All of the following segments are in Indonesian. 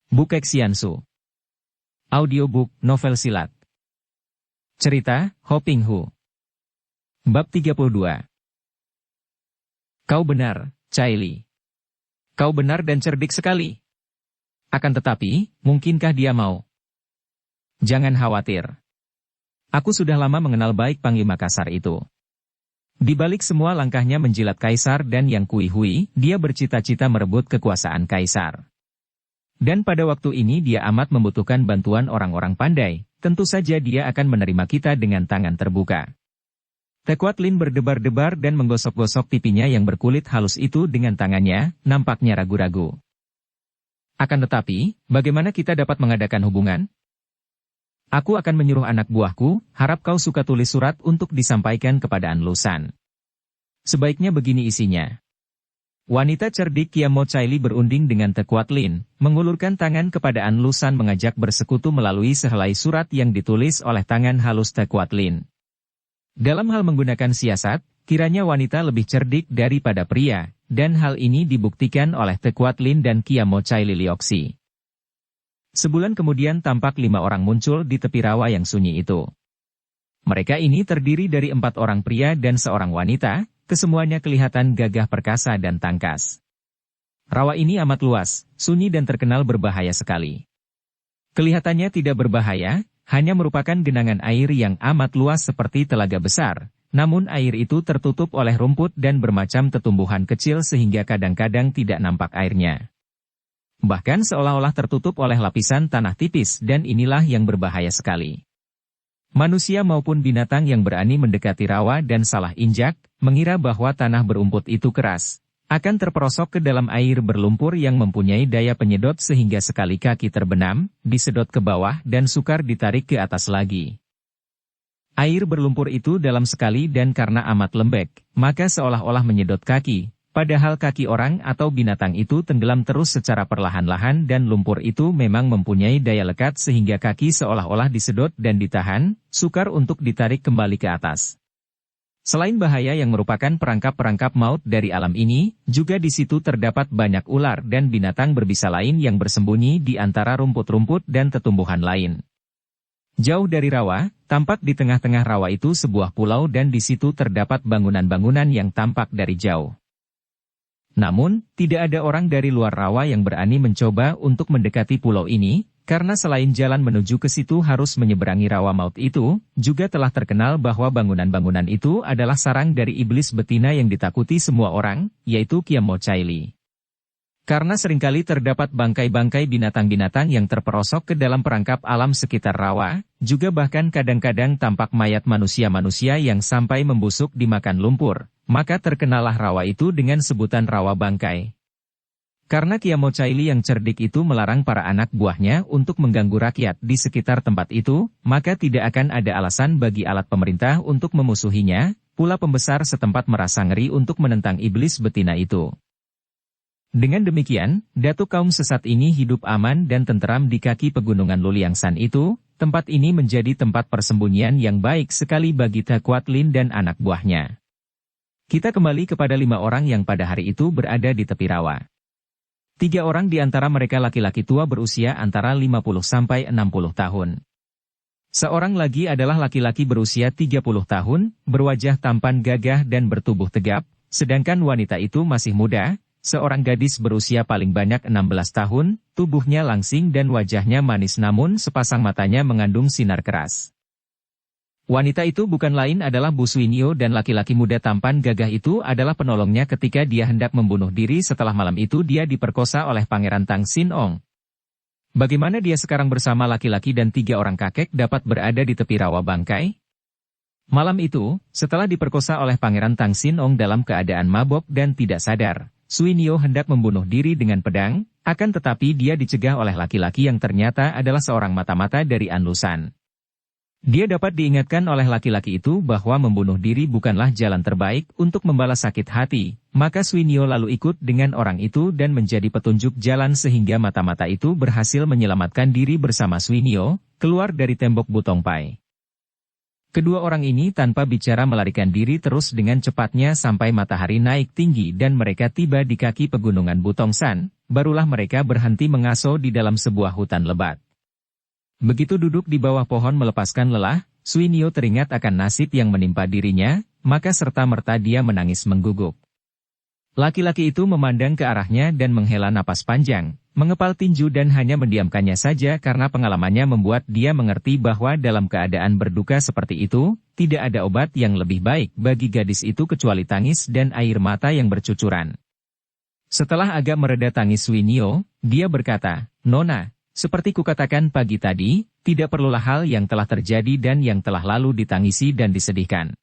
Bukek Xiansu. Audiobook novel silat. Cerita, Ho Ping Hu. Bab 32. Kau benar, Cai Li. Kau benar dan cerdik sekali. Akan tetapi, mungkinkah dia mau? Jangan khawatir. Aku sudah lama mengenal baik Panglima Kasar itu. Di balik semua langkahnya menjilat Kaisar dan Yang Kui Hui, dia bercita-cita merebut kekuasaan Kaisar. Dan pada waktu ini dia amat membutuhkan bantuan orang-orang pandai, tentu saja dia akan menerima kita dengan tangan terbuka. Te Kuat Lin berdebar-debar dan menggosok-gosok pipinya yang berkulit halus itu dengan tangannya, nampaknya ragu-ragu. Akan tetapi, bagaimana kita dapat mengadakan hubungan? Aku akan menyuruh anak buahku, harap kau suka tulis surat untuk disampaikan kepada An Lusan. Sebaiknya begini isinya. Wanita cerdik Kiamo Cai Li berunding dengan Te Kuat Lin, mengulurkan tangan kepada An Lusan mengajak bersekutu melalui sehelai surat yang ditulis oleh tangan halus Te Kuat Lin. Dalam hal menggunakan siasat, kiranya wanita lebih cerdik daripada pria, dan hal ini dibuktikan oleh Te Kuat Lin dan Kiamo Cai Li Lioxi. Sebulan kemudian tampak 5 orang muncul di tepi rawa yang sunyi itu. Mereka ini terdiri dari 4 orang pria dan seorang wanita. Kesemuanya kelihatan gagah perkasa dan tangkas. Rawa ini amat luas, sunyi dan terkenal berbahaya sekali. Kelihatannya tidak berbahaya, hanya merupakan genangan air yang amat luas seperti telaga besar, namun air itu tertutup oleh rumput dan bermacam tetumbuhan kecil sehingga kadang-kadang tidak nampak airnya. Bahkan seolah-olah tertutup oleh lapisan tanah tipis dan inilah yang berbahaya sekali. Manusia maupun binatang yang berani mendekati rawa dan salah injak, mengira bahwa tanah berumput itu keras, akan terperosok ke dalam air berlumpur yang mempunyai daya penyedot sehingga sekali kaki terbenam, disedot ke bawah dan sukar ditarik ke atas lagi. Air berlumpur itu dalam sekali dan karena amat lembek, maka seolah-olah menyedot kaki, padahal kaki orang atau binatang itu tenggelam terus secara perlahan-lahan dan lumpur itu memang mempunyai daya lekat sehingga kaki seolah-olah disedot dan ditahan, sukar untuk ditarik kembali ke atas. Selain bahaya yang merupakan perangkap-perangkap maut dari alam ini, juga di situ terdapat banyak ular dan binatang berbisa lain yang bersembunyi di antara rumput-rumput dan tetumbuhan lain. Jauh dari rawa, tampak di tengah-tengah rawa itu sebuah pulau dan di situ terdapat bangunan-bangunan yang tampak dari jauh. Namun, tidak ada orang dari luar rawa yang berani mencoba untuk mendekati pulau ini, karena selain jalan menuju ke situ harus menyeberangi rawa maut itu, juga telah terkenal bahwa bangunan-bangunan itu adalah sarang dari iblis betina yang ditakuti semua orang, yaitu Kiamo Cai Li. Karena seringkali terdapat bangkai-bangkai binatang-binatang yang terperosok ke dalam perangkap alam sekitar rawa, juga bahkan kadang-kadang tampak mayat manusia-manusia yang sampai membusuk dimakan lumpur, maka terkenalah rawa itu dengan sebutan rawa bangkai. Karena Kiamo Cai Li yang cerdik itu melarang para anak buahnya untuk mengganggu rakyat di sekitar tempat itu, maka tidak akan ada alasan bagi alat pemerintah untuk memusuhinya, pula pembesar setempat merasa ngeri untuk menentang iblis betina itu. Dengan demikian, datuk kaum sesat ini hidup aman dan tenteram di kaki pegunungan Luliangsan itu, tempat ini menjadi tempat persembunyian yang baik sekali bagi Te Kuat Lin dan anak buahnya. Kita kembali kepada 5 orang yang pada hari itu berada di tepi rawa. 3 orang di antara mereka laki-laki tua berusia antara 50 sampai 60 tahun. Seorang lagi adalah laki-laki berusia 30 tahun, berwajah tampan gagah dan bertubuh tegap, sedangkan wanita itu masih muda, seorang gadis berusia paling banyak 16 tahun, tubuhnya langsing dan wajahnya manis namun sepasang matanya mengandung sinar keras. Wanita itu bukan lain adalah Bu Suinyo dan laki-laki muda tampan gagah itu adalah penolongnya ketika dia hendak membunuh diri setelah malam itu dia diperkosa oleh Pangeran Tang Sin Ong. Bagaimana dia sekarang bersama laki-laki dan 3 orang kakek dapat berada di tepi rawa bangkai? Malam itu, setelah diperkosa oleh Pangeran Tang Sin Ong dalam keadaan mabok dan tidak sadar, Suinyo hendak membunuh diri dengan pedang, akan tetapi dia dicegah oleh laki-laki yang ternyata adalah seorang mata-mata dari An Lusan. Dia dapat diingatkan oleh laki-laki itu bahwa membunuh diri bukanlah jalan terbaik untuk membalas sakit hati, maka Suinyo lalu ikut dengan orang itu dan menjadi petunjuk jalan sehingga mata-mata itu berhasil menyelamatkan diri bersama Suinyo, keluar dari tembok Butong Pai. Kedua orang ini tanpa bicara melarikan diri terus dengan cepatnya sampai matahari naik tinggi dan mereka tiba di kaki pegunungan Butongsan, barulah mereka berhenti mengaso di dalam sebuah hutan lebat. Begitu duduk di bawah pohon melepaskan lelah, Suinio teringat akan nasib yang menimpa dirinya, maka serta-merta dia menangis mengguguk. Laki-laki itu memandang ke arahnya dan menghela napas panjang, mengepal tinju dan hanya mendiamkannya saja karena pengalamannya membuat dia mengerti bahwa dalam keadaan berduka seperti itu, tidak ada obat yang lebih baik bagi gadis itu kecuali tangis dan air mata yang bercucuran. Setelah agak mereda tangis Suinio, dia berkata, "Nona, seperti kukatakan pagi tadi, tidak perlulah hal yang telah terjadi dan yang telah lalu ditangisi dan disedihkan.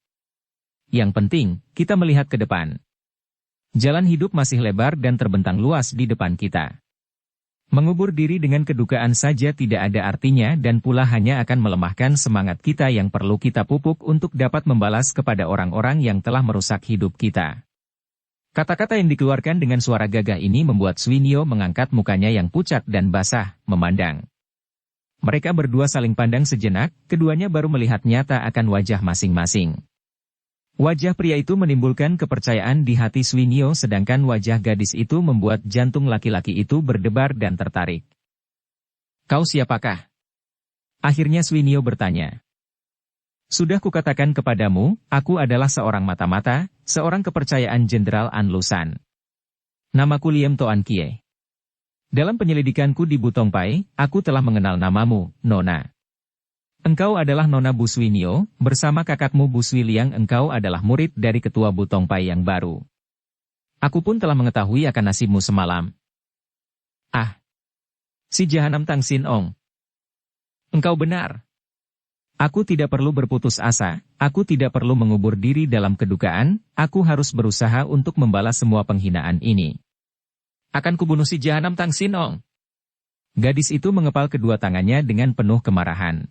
Yang penting, kita melihat ke depan. Jalan hidup masih lebar dan terbentang luas di depan kita. Mengubur diri dengan kedukaan saja tidak ada artinya dan pula hanya akan melemahkan semangat kita yang perlu kita pupuk untuk dapat membalas kepada orang-orang yang telah merusak hidup kita." Kata-kata yang dikeluarkan dengan suara gagah ini membuat Suinio mengangkat mukanya yang pucat dan basah, memandang. Mereka berdua saling pandang sejenak, keduanya baru melihat nyata akan wajah masing-masing. Wajah pria itu menimbulkan kepercayaan di hati Suinio sedangkan wajah gadis itu membuat jantung laki-laki itu berdebar dan tertarik. "Kau siapakah?" Akhirnya Suinio bertanya. "Sudah kukatakan kepadamu, aku adalah seorang mata-mata, seorang kepercayaan Jenderal An Lushan. Namaku Liem Toan Kie. Dalam penyelidikanku di Butongpai, aku telah mengenal namamu, Nona. Engkau adalah Nona Bu Suinio, bersama kakakmu Bu Sui Liang engkau adalah murid dari ketua Butongpai yang baru. Aku pun telah mengetahui akan nasibmu semalam." "Ah, si Jahanam Tang Sin Ong. Engkau benar. Aku tidak perlu berputus asa, aku tidak perlu mengubur diri dalam kedukaan, aku harus berusaha untuk membalas semua penghinaan ini. Akan kubunuh si Jahanam Tang Sin Ong." Gadis itu mengepal kedua tangannya dengan penuh kemarahan.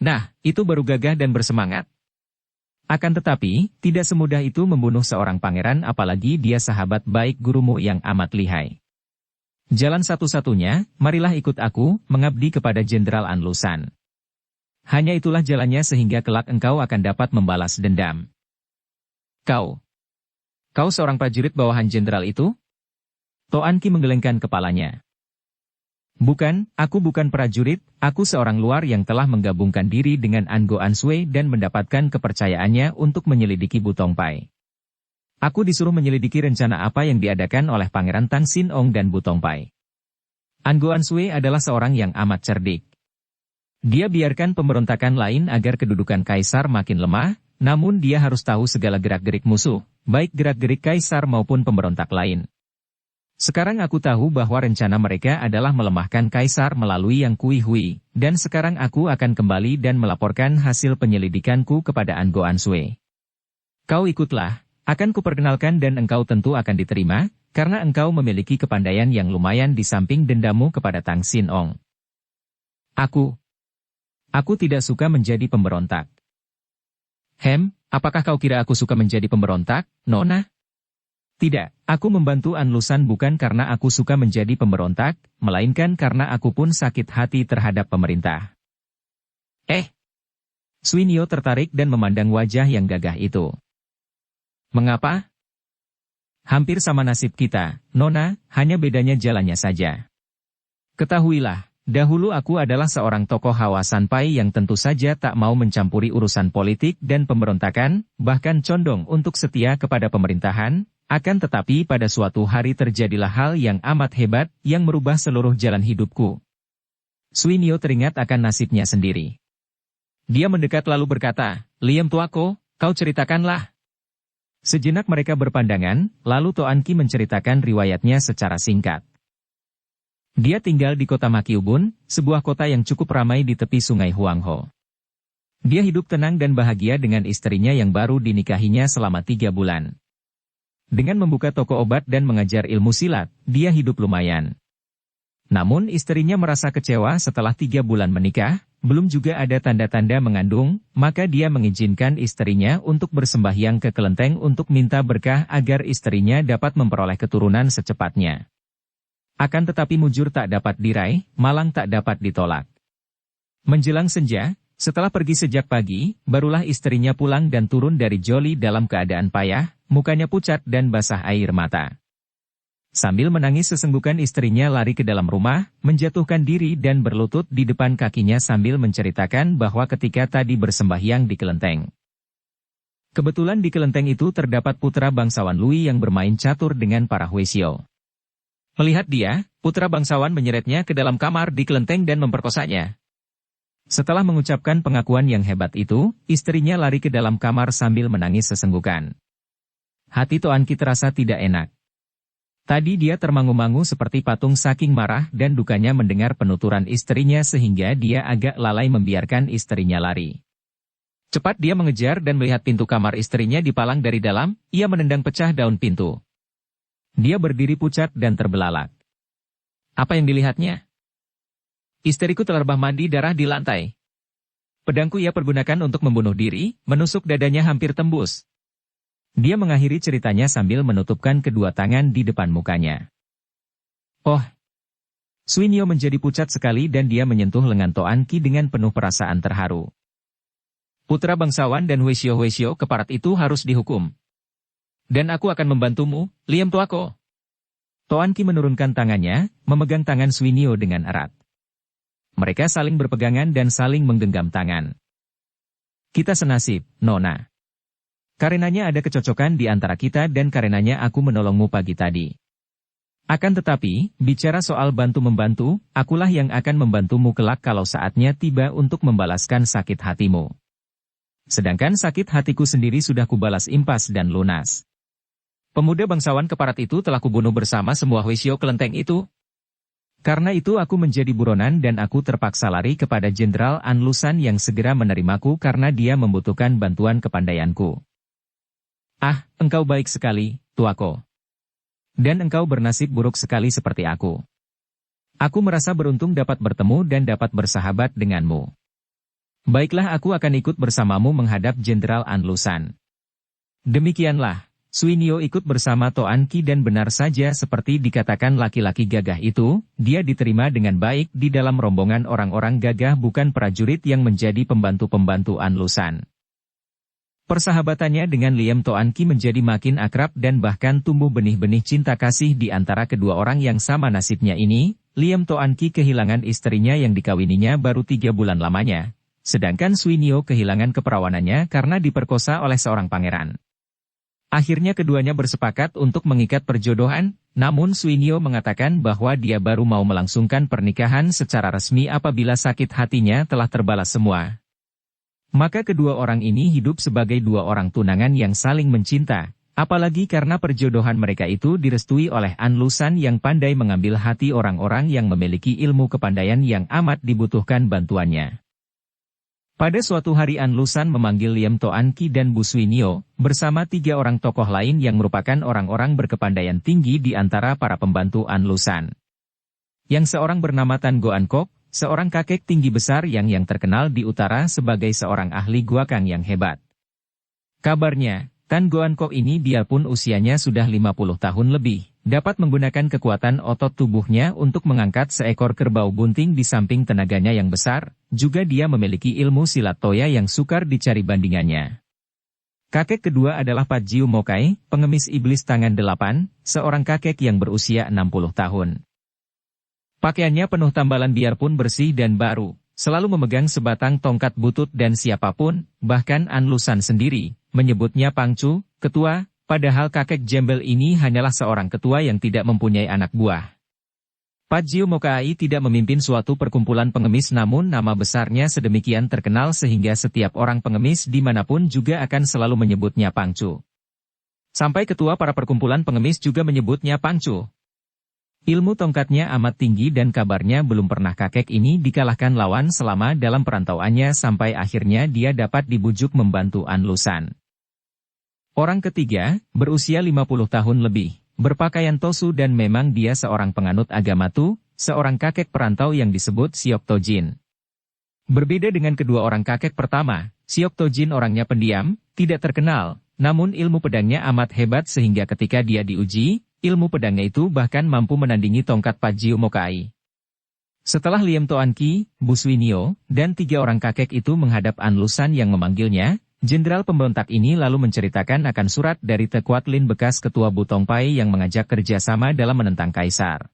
Nah, itu baru gagah dan bersemangat. Akan tetapi, tidak semudah itu membunuh seorang pangeran apalagi dia sahabat baik gurumu yang amat lihai. Jalan satu-satunya, marilah ikut aku, mengabdi kepada Jenderal An Lushan. Hanya itulah jalannya sehingga kelak engkau akan dapat membalas dendam." Kau seorang prajurit bawahan jenderal itu?" Toan Ki menggelengkan kepalanya. "Bukan, aku bukan prajurit, aku seorang luar yang telah menggabungkan diri dengan Ango Ansui dan mendapatkan kepercayaannya untuk menyelidiki Butongpai. Aku disuruh menyelidiki rencana apa yang diadakan oleh Pangeran Tang Sin Ong dan Butongpai. Ango Ansui adalah seorang yang amat cerdik. Dia biarkan pemberontakan lain agar kedudukan kaisar makin lemah, namun dia harus tahu segala gerak-gerik musuh, baik gerak-gerik kaisar maupun pemberontak lain. Sekarang aku tahu bahwa rencana mereka adalah melemahkan kaisar melalui Yang Kui Hui, dan sekarang aku akan kembali dan melaporkan hasil penyelidikanku kepada Ango Ansui. Kau ikutlah, akan kuperkenalkan dan engkau tentu akan diterima, karena engkau memiliki kepandaian yang lumayan di samping dendamu kepada Tang Sin Ong." Aku tidak suka menjadi pemberontak." Apakah kau kira aku suka menjadi pemberontak, Nona?" "Tidak, aku membantu An Lushan bukan karena aku suka menjadi pemberontak, melainkan karena aku pun sakit hati terhadap pemerintah." Suinio tertarik dan memandang wajah yang gagah itu. "Mengapa?" "Hampir sama nasib kita, Nona, hanya bedanya jalannya saja. Ketahuilah, dahulu aku adalah seorang tokoh Hawa Sanpai yang tentu saja tak mau mencampuri urusan politik dan pemberontakan, bahkan condong untuk setia kepada pemerintahan. Akan tetapi pada suatu hari terjadilah hal yang amat hebat, yang merubah seluruh jalan hidupku." Suinio teringat akan nasibnya sendiri. Dia mendekat lalu berkata, "Liem tuako, kau ceritakanlah." Sejenak mereka berpandangan, lalu Toan Ki menceritakan riwayatnya secara singkat. Dia tinggal di kota Makiubun, sebuah kota yang cukup ramai di tepi sungai Huangho. Dia hidup tenang dan bahagia dengan istrinya yang baru dinikahinya selama 3 bulan. Dengan membuka toko obat dan mengajar ilmu silat, dia hidup lumayan. Namun istrinya merasa kecewa setelah 3 bulan menikah, belum juga ada tanda-tanda mengandung, maka dia mengizinkan istrinya untuk bersembahyang ke kelenteng untuk minta berkah agar istrinya dapat memperoleh keturunan secepatnya. Akan tetapi mujur tak dapat diraih, malang tak dapat ditolak. Menjelang senja, Setelah pergi sejak pagi, barulah istrinya pulang dan turun dari Joli dalam keadaan payah, mukanya pucat dan basah air mata. Sambil menangis sesenggukan istrinya lari ke dalam rumah, menjatuhkan diri dan berlutut di depan kakinya sambil menceritakan bahwa ketika tadi bersembahyang di kelenteng. Kebetulan di kelenteng itu terdapat putra bangsawan Lui yang bermain catur dengan para Huisyo. Melihat dia, putra bangsawan menyeretnya ke dalam kamar di kelenteng dan memperkosanya. Setelah mengucapkan pengakuan yang hebat itu, istrinya lari ke dalam kamar sambil menangis sesenggukan. Hati Toan Ki terasa tidak enak. Tadi dia termangu-mangu seperti patung saking marah dan dukanya mendengar penuturan istrinya sehingga dia agak lalai membiarkan istrinya lari. Cepat dia mengejar dan melihat pintu kamar istrinya dipalang dari dalam, ia menendang pecah daun pintu. Dia berdiri pucat dan terbelalak. Apa yang dilihatnya? Istriku terlebah mandi darah di lantai. Pedangku ia pergunakan untuk membunuh diri, menusuk dadanya hampir tembus. Dia mengakhiri ceritanya sambil menutupkan kedua tangan di depan mukanya. Oh! Suinyo menjadi pucat sekali dan dia menyentuh lengan Toan Ki dengan penuh perasaan terharu. Putra bangsawan dan Huisyo keparat itu harus dihukum. Dan aku akan membantumu, Liam Tuako. Toan Ki menurunkan tangannya, memegang tangan Suinyo dengan erat. Mereka saling berpegangan dan saling menggenggam tangan. Kita senasib, Nona. Karenanya ada kecocokan di antara kita dan karenanya aku menolongmu pagi tadi. Akan tetapi, bicara soal bantu-membantu, akulah yang akan membantumu kelak kalau saatnya tiba untuk membalaskan sakit hatimu. Sedangkan sakit hatiku sendiri sudah kubalas impas dan lunas. Pemuda bangsawan keparat itu telah kubunuh bersama semua Huisyo kelenteng itu. Karena itu aku menjadi buronan dan aku terpaksa lari kepada Jenderal Anlusan yang segera menerimaku karena dia membutuhkan bantuan kepandaianku. Ah, engkau baik sekali, Tuako. Dan engkau bernasib buruk sekali seperti aku. Aku merasa beruntung dapat bertemu dan dapat bersahabat denganmu. Baiklah aku akan ikut bersamamu menghadap Jenderal Anlusan. Demikianlah. Suinyo ikut bersama Toan Ki dan benar saja seperti dikatakan laki-laki gagah itu, dia diterima dengan baik di dalam rombongan orang-orang gagah bukan prajurit yang menjadi pembantu-pembantu Anlusan. Persahabatannya dengan Liam Toan Ki menjadi makin akrab dan bahkan tumbuh benih-benih cinta kasih di antara kedua orang yang sama nasibnya ini. Liam Toan Ki kehilangan istrinya yang dikawininya baru 3 bulan lamanya, sedangkan Suinyo kehilangan keperawanannya karena diperkosa oleh seorang pangeran. Akhirnya keduanya bersepakat untuk mengikat perjodohan, namun Suinyo mengatakan bahwa dia baru mau melangsungkan pernikahan secara resmi apabila sakit hatinya telah terbalas semua. Maka kedua orang ini hidup sebagai dua orang tunangan yang saling mencinta, apalagi karena perjodohan mereka itu direstui oleh Anlusan yang pandai mengambil hati orang-orang yang memiliki ilmu kepandaian yang amat dibutuhkan bantuannya. Pada suatu hari Anlusan memanggil Liam Toan Ki dan Bu Suinyo, bersama 3 orang tokoh lain yang merupakan orang-orang berkepandaian tinggi di antara para pembantu Anlusan. Yang seorang bernama Tan Goan Kok, seorang kakek tinggi besar yang terkenal di utara sebagai seorang ahli guakang yang hebat. Kabarnya, Tan Goan Kok ini biarpun usianya sudah 50 tahun lebih, dapat menggunakan kekuatan otot tubuhnya untuk mengangkat seekor kerbau bunting di samping tenaganya yang besar, juga dia memiliki ilmu silat toya yang sukar dicari bandingannya. Kakek kedua adalah Pat Jiu Mokai, pengemis iblis tangan 8, seorang kakek yang berusia 60 tahun. Pakaiannya penuh tambalan biarpun bersih dan baru, selalu memegang sebatang tongkat butut dan siapapun, bahkan Anlusan sendiri, menyebutnya Pangcu, ketua, padahal kakek jembel ini hanyalah seorang ketua yang tidak mempunyai anak buah. Pat Jiu Mokai tidak memimpin suatu perkumpulan pengemis namun nama besarnya sedemikian terkenal sehingga setiap orang pengemis dimanapun juga akan selalu menyebutnya Pangcu. Sampai ketua para perkumpulan pengemis juga menyebutnya Pangcu. Ilmu tongkatnya amat tinggi dan kabarnya belum pernah kakek ini dikalahkan lawan selama dalam perantauannya sampai akhirnya dia dapat dibujuk membantu Anlusan. Orang ketiga, berusia 50 tahun lebih, berpakaian tosu dan memang dia seorang penganut agama Tu, seorang kakek perantau yang disebut Siok Tojin. Berbeda dengan kedua orang kakek pertama, Siok Tojin orangnya pendiam, tidak terkenal, namun ilmu pedangnya amat hebat sehingga ketika dia diuji, ilmu pedangnya itu bahkan mampu menandingi tongkat Pat Jiu Mokai. Setelah Liem Toan Ki, Bu Swinyo, dan 3 orang kakek itu menghadap An Lusan yang memanggilnya, Jenderal pemberontak ini lalu menceritakan akan surat dari Te Kuat Lin bekas ketua Butong Pai yang mengajak kerjasama dalam menentang Kaisar.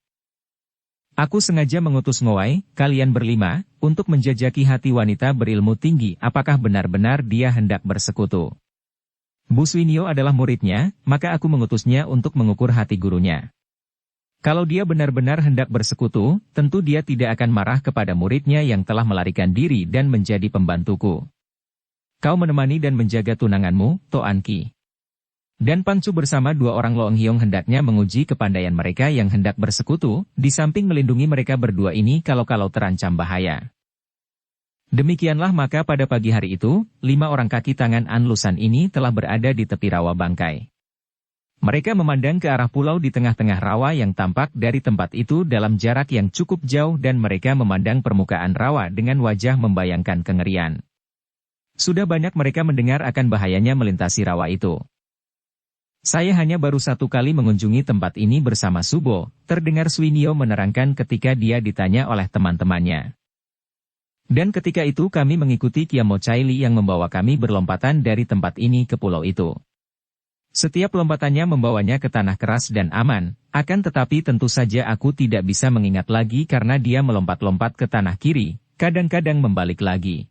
Aku sengaja mengutus Ngoai, kalian berlima, untuk menjajaki hati wanita berilmu tinggi apakah benar-benar dia hendak bersekutu. Bu Swinyo adalah muridnya, maka aku mengutusnya untuk mengukur hati gurunya. Kalau dia benar-benar hendak bersekutu, tentu dia tidak akan marah kepada muridnya yang telah melarikan diri dan menjadi pembantuku. Kau menemani dan menjaga tunanganmu, Toan Ki. Dan Pangcu bersama 2 orang Loong Hyong hendaknya menguji kepandaian mereka yang hendak bersekutu, di samping melindungi mereka berdua ini kalau-kalau terancam bahaya. Demikianlah maka pada pagi hari itu, 5 orang kaki tangan An Lusan ini telah berada di tepi rawa bangkai. Mereka memandang ke arah pulau di tengah-tengah rawa yang tampak dari tempat itu dalam jarak yang cukup jauh dan mereka memandang permukaan rawa dengan wajah membayangkan kengerian. Sudah banyak mereka mendengar akan bahayanya melintasi rawa itu. Saya hanya baru 1 kali mengunjungi tempat ini bersama Subo, terdengar Swinyo menerangkan ketika dia ditanya oleh teman-temannya. Dan ketika itu kami mengikuti Kiamo Chaili yang membawa kami berlompatan dari tempat ini ke pulau itu. Setiap lompatannya membawanya ke tanah keras dan aman, akan tetapi tentu saja aku tidak bisa mengingat lagi karena dia melompat-lompat ke tanah kiri, kadang-kadang membalik lagi.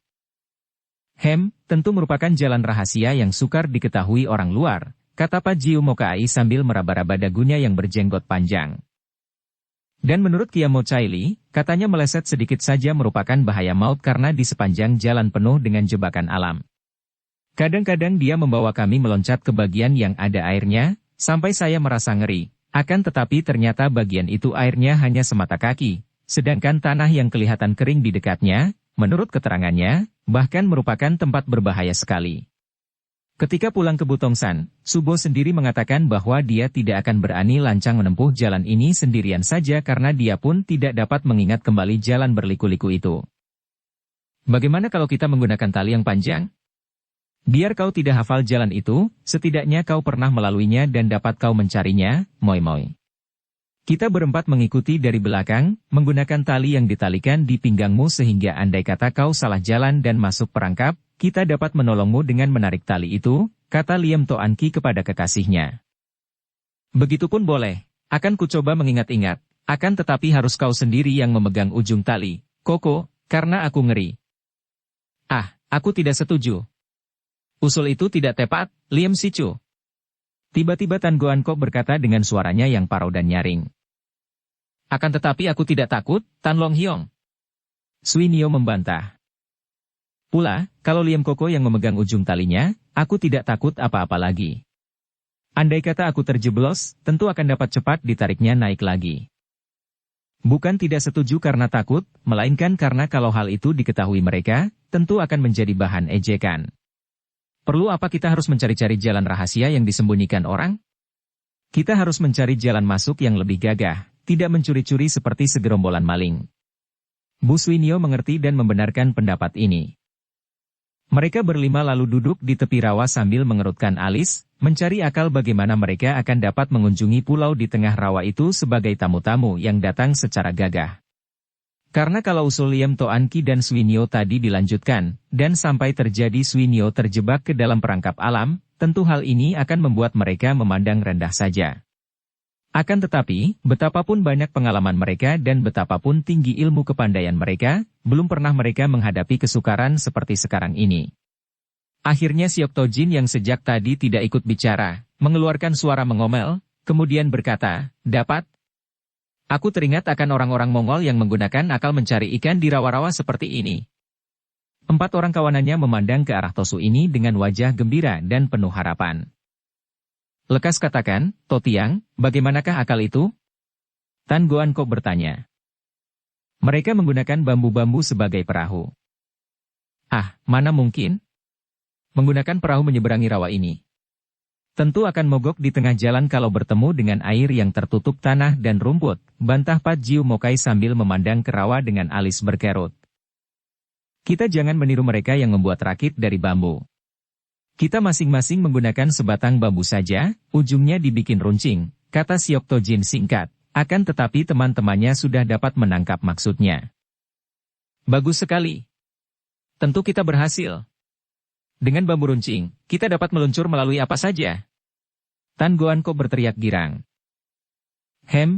Tentu merupakan jalan rahasia yang sukar diketahui orang luar, kata Pak Jiu Mokai sambil meraba-raba dagunya yang berjenggot panjang. Dan menurut Kiamo Chaili, katanya meleset sedikit saja merupakan bahaya maut karena di sepanjang jalan penuh dengan jebakan alam. Kadang-kadang dia membawa kami meloncat ke bagian yang ada airnya, sampai saya merasa ngeri, akan tetapi ternyata bagian itu airnya hanya semata kaki, sedangkan tanah yang kelihatan kering di dekatnya, menurut keterangannya, bahkan merupakan tempat berbahaya sekali. Ketika pulang ke Butongsan, Subo sendiri mengatakan bahwa dia tidak akan berani lancang menempuh jalan ini sendirian saja karena dia pun tidak dapat mengingat kembali jalan berliku-liku itu. Bagaimana kalau kita menggunakan tali yang panjang? Biar kau tidak hafal jalan itu, setidaknya kau pernah melaluinya dan dapat kau mencarinya, moi-moi. Kita berempat mengikuti dari belakang, menggunakan tali yang ditalikan di pinggangmu sehingga andai kata kau salah jalan dan masuk perangkap, kita dapat menolongmu dengan menarik tali itu, kata Liem Toan Ki kepada kekasihnya. Begitupun boleh, akan kucoba mengingat-ingat, akan tetapi harus kau sendiri yang memegang ujung tali, Koko, karena aku ngeri. Aku tidak setuju. Usul itu tidak tepat, Liem Sicu. Tiba-tiba Tan Goan Kok berkata dengan suaranya yang parau dan nyaring. Akan tetapi aku tidak takut, Tan Long Hyong. Swinyo membantah. Pula, kalau Liem Koko yang memegang ujung talinya, aku tidak takut apa-apa lagi. Andai kata aku terjeblos, tentu akan dapat cepat ditariknya naik lagi. Bukan tidak setuju karena takut, melainkan karena kalau hal itu diketahui mereka, tentu akan menjadi bahan ejekan. Perlu apa kita harus mencari-cari jalan rahasia yang disembunyikan orang? Kita harus mencari jalan masuk yang lebih gagah, tidak mencuri-curi seperti segerombolan maling. Bu Swinyo mengerti dan membenarkan pendapat ini. Mereka berlima lalu duduk di tepi rawa sambil mengerutkan alis, mencari akal bagaimana mereka akan dapat mengunjungi pulau di tengah rawa itu sebagai tamu-tamu yang datang secara gagah. Karena kalau usul Liem Toan Ki dan Swinyo tadi dilanjutkan, dan sampai terjadi Swinyo terjebak ke dalam perangkap alam, tentu hal ini akan membuat mereka memandang rendah saja. Akan tetapi, betapapun banyak pengalaman mereka dan betapapun tinggi ilmu kepandaian mereka, belum pernah mereka menghadapi kesukaran seperti sekarang ini. Akhirnya Siok Tojin yang sejak tadi tidak ikut bicara, mengeluarkan suara mengomel, kemudian berkata, dapat. Aku teringat akan orang-orang Mongol yang menggunakan akal mencari ikan di rawa-rawa seperti ini. 4 orang kawanannya memandang ke arah Tosu ini dengan wajah gembira dan penuh harapan. Lekas katakan, Totiang, bagaimanakah akal itu? Tan Goan Kok bertanya. Mereka menggunakan bambu-bambu sebagai perahu. Mana mungkin? Menggunakan perahu menyeberangi rawa ini. Tentu akan mogok di tengah jalan kalau bertemu dengan air yang tertutup tanah dan rumput, bantah Pat Jiu Mokai sambil memandang ke rawa dengan alis berkerut. Kita jangan meniru mereka yang membuat rakit dari bambu. Kita masing-masing menggunakan sebatang bambu saja, ujungnya dibikin runcing, kata Siok Tojin singkat, akan tetapi teman-temannya sudah dapat menangkap maksudnya. Bagus sekali. Tentu kita berhasil. Dengan bambu runcing, kita dapat meluncur melalui apa saja. Tan Goanko berteriak girang.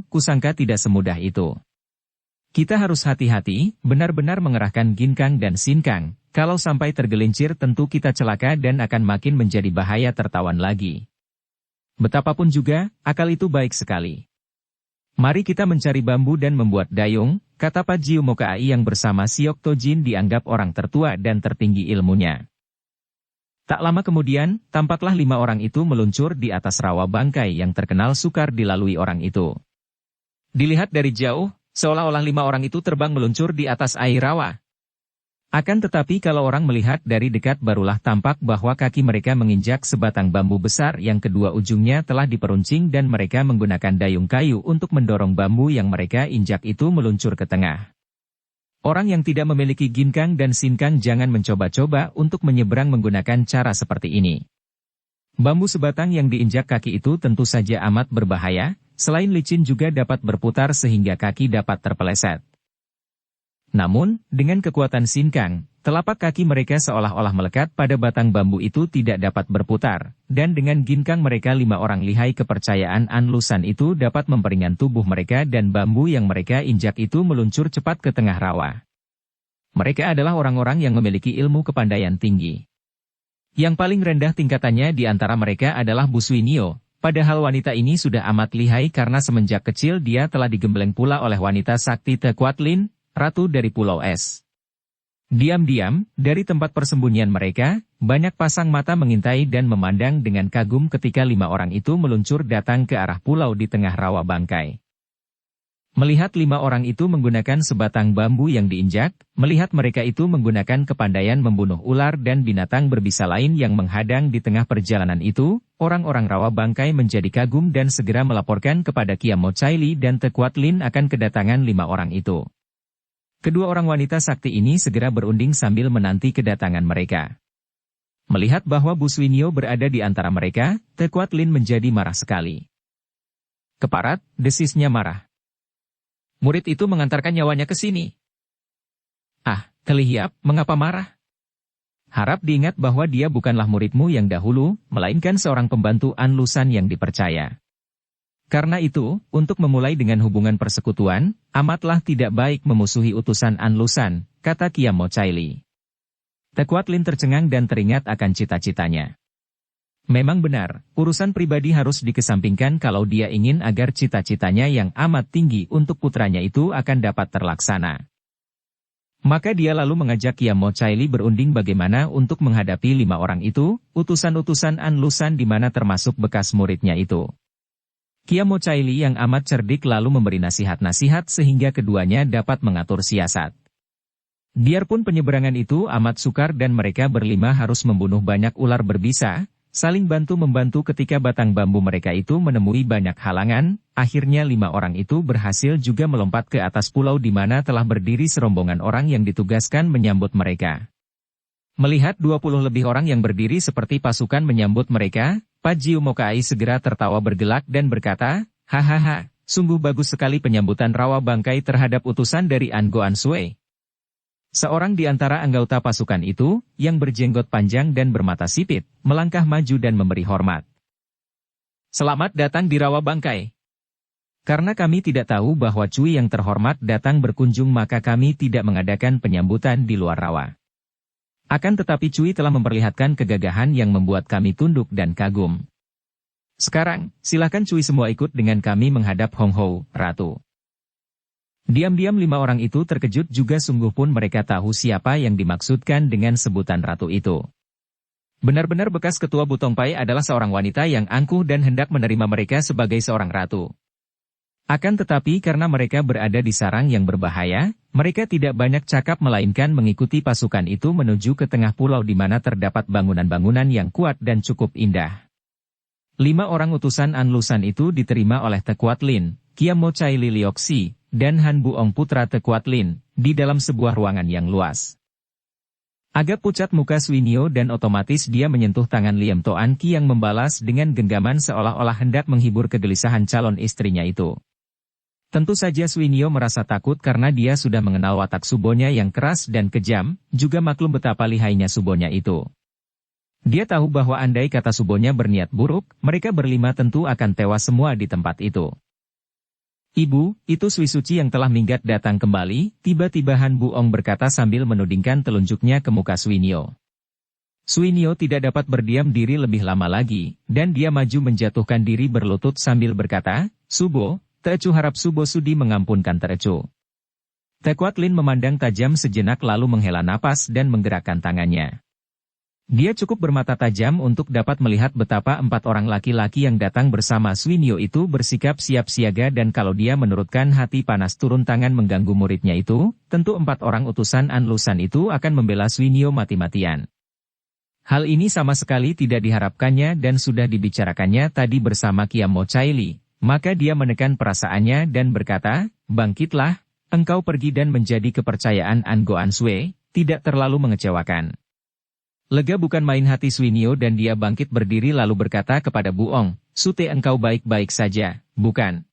Kusangka tidak semudah itu. Kita harus hati-hati, benar-benar mengerahkan ginkang dan sinkang. Kalau sampai tergelincir tentu kita celaka dan akan makin menjadi bahaya tertawan lagi. Betapapun juga, akal itu baik sekali. Mari kita mencari bambu dan membuat dayung, kata Pak Jiu Mokai yang bersama Siok Tojin dianggap orang tertua dan tertinggi ilmunya. Tak lama kemudian, tampaklah 5 orang itu meluncur di atas rawa bangkai yang terkenal sukar dilalui orang itu. Dilihat dari jauh, seolah-olah 5 orang itu terbang meluncur di atas air rawa. Akan tetapi kalau orang melihat dari dekat barulah tampak bahwa kaki mereka menginjak sebatang bambu besar yang kedua ujungnya telah diperuncing dan mereka menggunakan dayung kayu untuk mendorong bambu yang mereka injak itu meluncur ke tengah. Orang yang tidak memiliki ginkang dan sinkang jangan mencoba-coba untuk menyeberang menggunakan cara seperti ini. Bambu sebatang yang diinjak kaki itu tentu saja amat berbahaya, selain licin juga dapat berputar sehingga kaki dapat terpeleset. Namun, dengan kekuatan sinkang, telapak kaki mereka seolah-olah melekat pada batang bambu itu tidak dapat berputar, dan dengan ginkang mereka 5 orang lihai kepercayaan Anlusan itu dapat memperingan tubuh mereka dan bambu yang mereka injak itu meluncur cepat ke tengah rawa. Mereka adalah orang-orang yang memiliki ilmu kepandaian tinggi. Yang paling rendah tingkatannya di antara mereka adalah Bu Suinio, padahal wanita ini sudah amat lihai karena semenjak kecil dia telah digembleng pula oleh wanita sakti Tekuatlin, Ratu dari Pulau Es. Diam-diam, dari tempat persembunyian mereka, banyak pasang mata mengintai dan memandang dengan kagum ketika 5 orang itu meluncur datang ke arah pulau di tengah rawa bangkai. Melihat 5 orang itu menggunakan sebatang bambu yang diinjak, melihat mereka itu menggunakan kepandaian membunuh ular dan binatang berbisa lain yang menghadang di tengah perjalanan itu, orang-orang rawa bangkai menjadi kagum dan segera melaporkan kepada Kiam Mochaili dan Tekuatlin akan kedatangan 5 orang itu. Kedua orang wanita sakti ini segera berunding sambil menanti kedatangan mereka. Melihat bahwa Bu Suinio berada di antara mereka, Tekuatlin menjadi marah sekali. Keparat, desisnya marah. Murid itu mengantarkan nyawanya ke sini. Ah, Kelihiap, mengapa marah? Harap diingat bahwa dia bukanlah muridmu yang dahulu, melainkan seorang pembantu Anlusan yang dipercaya. Karena itu, untuk memulai dengan hubungan persekutuan, amatlah tidak baik memusuhi utusan Anlusan, kata Kiam Mochaili. Tekuatlin tercengang dan teringat akan cita-citanya. Memang benar, urusan pribadi harus dikesampingkan kalau dia ingin agar cita-citanya yang amat tinggi untuk putranya itu akan dapat terlaksana. Maka dia lalu mengajak Kiam Mochaili berunding bagaimana untuk menghadapi 5 orang itu, utusan-utusan Anlusan di mana termasuk bekas muridnya itu. Kiam Mochaili yang amat cerdik lalu memberi nasihat-nasihat sehingga keduanya dapat mengatur siasat. Biarpun penyeberangan itu amat sukar dan mereka berlima harus membunuh banyak ular berbisa, saling bantu-membantu ketika batang bambu mereka itu menemui banyak halangan, akhirnya 5 orang itu berhasil juga melompat ke atas pulau di mana telah berdiri serombongan orang yang ditugaskan menyambut mereka. Melihat 20 lebih orang yang berdiri seperti pasukan menyambut mereka, Pak Jiu Mokai segera tertawa bergelak dan berkata, "Hahaha, sungguh bagus sekali penyambutan rawa bangkai terhadap utusan dari Angoan Sui." Seorang di antara anggota pasukan itu, yang berjenggot panjang dan bermata sipit, melangkah maju dan memberi hormat. "Selamat datang di rawa bangkai. Karena kami tidak tahu bahwa Cui yang terhormat datang berkunjung maka kami tidak mengadakan penyambutan di luar rawa. Akan tetapi Cui telah memperlihatkan kegagahan yang membuat kami tunduk dan kagum. Sekarang, silakan Cui semua ikut dengan kami menghadap Hong Hou, Ratu." Diam-diam 5 orang itu terkejut juga sungguh pun mereka tahu siapa yang dimaksudkan dengan sebutan Ratu itu. Benar-benar bekas ketua Butongpai adalah seorang wanita yang angkuh dan hendak menerima mereka sebagai seorang ratu. Akan tetapi karena mereka berada di sarang yang berbahaya, mereka tidak banyak cakap melainkan mengikuti pasukan itu menuju ke tengah pulau di mana terdapat bangunan-bangunan yang kuat dan cukup indah. 5 orang utusan Anlusan itu diterima oleh Tekuatlin, Kiam Mochaili Lioxi, dan Han Buong putra Tekuatlin, di dalam sebuah ruangan yang luas. Agak pucat muka Suinio dan otomatis dia menyentuh tangan Liam Toan Ki yang membalas dengan genggaman seolah-olah hendak menghibur kegelisahan calon istrinya itu. Tentu saja Suinyo merasa takut karena dia sudah mengenal watak Subonya yang keras dan kejam, juga maklum betapa lihainya Subonya itu. Dia tahu bahwa andai kata Subonya berniat buruk, mereka berlima tentu akan tewas semua di tempat itu. Ibu, itu Sui Suci yang telah minggat datang kembali, tiba-tiba Han Buong berkata sambil menudingkan telunjuknya ke muka Suinyo. Suinyo tidak dapat berdiam diri lebih lama lagi, dan dia maju menjatuhkan diri berlutut sambil berkata, Subo, Tecu harap Subo sudi mengampunkan Tecu. Tekuat Lin memandang tajam sejenak lalu menghela napas dan menggerakkan tangannya. Dia cukup bermata tajam untuk dapat melihat betapa 4 orang laki-laki yang datang bersama Suinyo itu bersikap siap siaga dan kalau dia menurutkan hati panas turun tangan mengganggu muridnya itu, tentu 4 orang utusan Anlusan itu akan membela Suinyo mati-matian. Hal ini sama sekali tidak diharapkannya dan sudah dibicarakannya tadi bersama Kiam Mo Chaili. Maka dia menekan perasaannya dan berkata, bangkitlah, engkau pergi dan menjadi kepercayaan An Goan Sui, tidak terlalu mengecewakan. Lega bukan main hati Suinyo dan dia bangkit berdiri lalu berkata kepada Buong, Sute engkau baik-baik saja, bukan?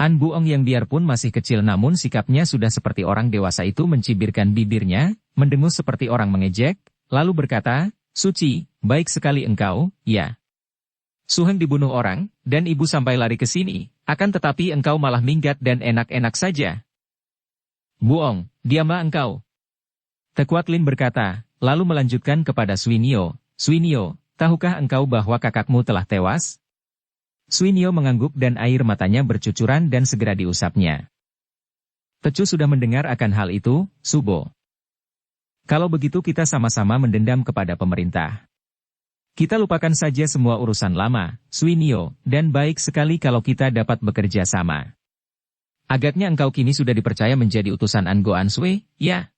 An Buong yang biarpun masih kecil namun sikapnya sudah seperti orang dewasa itu mencibirkan bibirnya, mendengus seperti orang mengejek, lalu berkata, Suci, baik sekali engkau, ya. Suheng dibunuh orang, dan ibu sampai lari ke sini, akan tetapi engkau malah minggat dan enak-enak saja. Buong, diamlah engkau. Tekuat Lin berkata, lalu melanjutkan kepada Suinyo, Suinyo, tahukah engkau bahwa kakakmu telah tewas? Suinyo mengangguk dan air matanya bercucuran dan segera diusapnya. Tecu sudah mendengar akan hal itu, Subo. Kalau begitu kita sama-sama mendendam kepada pemerintah. Kita lupakan saja semua urusan lama, Suinyo, dan baik sekali kalau kita dapat bekerja sama. Agaknya engkau kini sudah dipercaya menjadi utusan An Goan Sui, ya?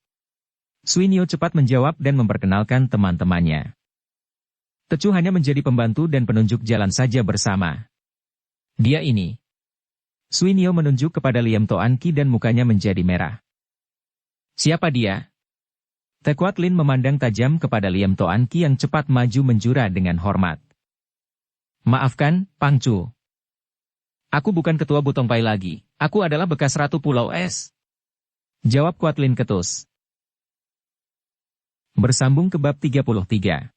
Suinyo cepat menjawab dan memperkenalkan teman-temannya. Tecu hanya menjadi pembantu dan penunjuk jalan saja bersama. Dia ini. Suinyo menunjuk kepada Liam Toan Ki dan mukanya menjadi merah. Siapa dia? Tekuat Lin memandang tajam kepada Liam Toan Ki yang cepat maju menjura dengan hormat. Maafkan, Pangcu. Aku bukan ketua Butong Pai lagi, aku adalah bekas Ratu Pulau Es. Jawab Kuat Lin ketus. Bersambung ke bab 33.